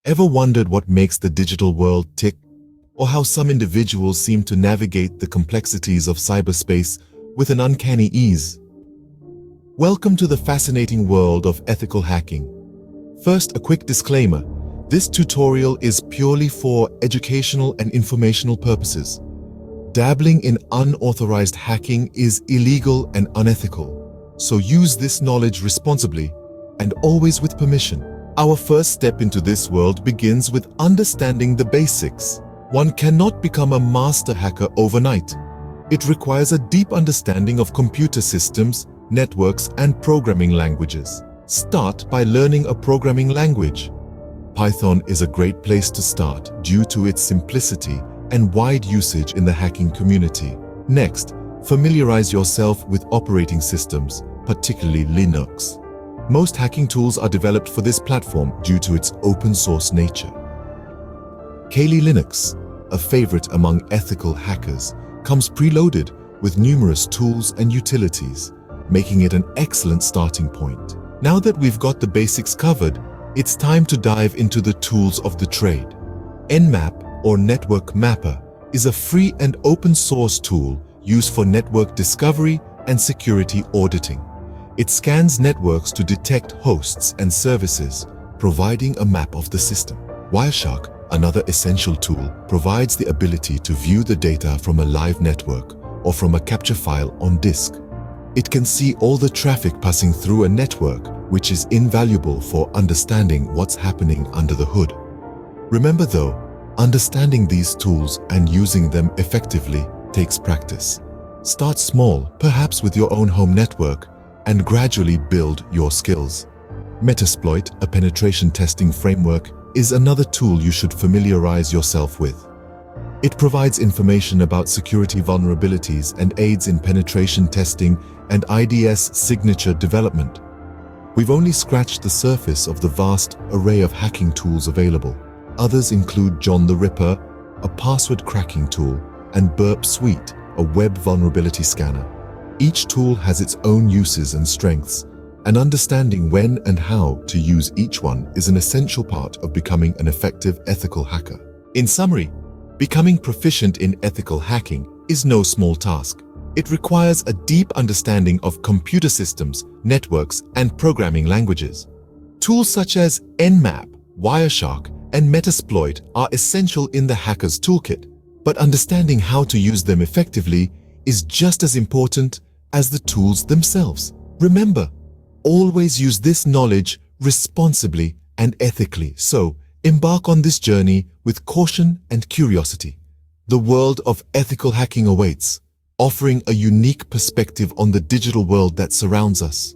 Ever wondered what makes the digital world tick, or how some individuals seem to navigate the complexities of cyberspace with an uncanny ease? Welcome to the fascinating world of ethical hacking. First, a quick disclaimer. This tutorial is purely for educational and informational purposes. Dabbling in unauthorized hacking is illegal and unethical, so use this knowledge responsibly and always with permission. Our first step into this world begins with understanding the basics. One cannot become a master hacker overnight. It requires a deep understanding of computer systems, networks, and programming languages. Start by learning a programming language. Python is a great place to start due to its simplicity and wide usage in the hacking community. Next, familiarize yourself with operating systems, particularly Linux. Most hacking tools are developed for this platform due to its open source nature. Kali Linux, a favorite among ethical hackers, comes preloaded with numerous tools and utilities, making it an excellent starting point. Now that we've got the basics covered, it's time to dive into the tools of the trade. Nmap, or Network Mapper, is a free and open source tool used for network discovery and security auditing. It scans networks to detect hosts and services, providing a map of the system. Wireshark, another essential tool, provides the ability to view the data from a live network or from a capture file on disk. It can see all the traffic passing through a network, which is invaluable for understanding what's happening under the hood. Remember though, understanding these tools and using them effectively takes practice. Start small, perhaps with your own home network, and gradually build your skills. Metasploit, a penetration testing framework, is another tool you should familiarize yourself with. It provides information about security vulnerabilities and aids in penetration testing and IDS signature development. We've only scratched the surface of the vast array of hacking tools available. Others include John the Ripper, a password cracking tool, and Burp Suite, a web vulnerability scanner. Each tool has its own uses and strengths, and understanding when and how to use each one is an essential part of becoming an effective ethical hacker. In summary, becoming proficient in ethical hacking is no small task. It requires a deep understanding of computer systems, networks, and programming languages. Tools such as Nmap, Wireshark, and Metasploit are essential in the hacker's toolkit, but understanding how to use them effectively is just as important as the tools themselves. Remember, always use this knowledge responsibly and ethically, so embark on this journey with caution and curiosity. The world of ethical hacking awaits, offering a unique perspective on the digital world that surrounds us.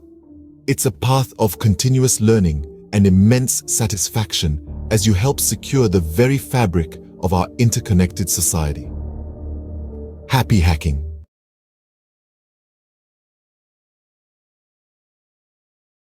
It's a path of continuous learning and immense satisfaction as you help secure the very fabric of our interconnected society. Happy hacking!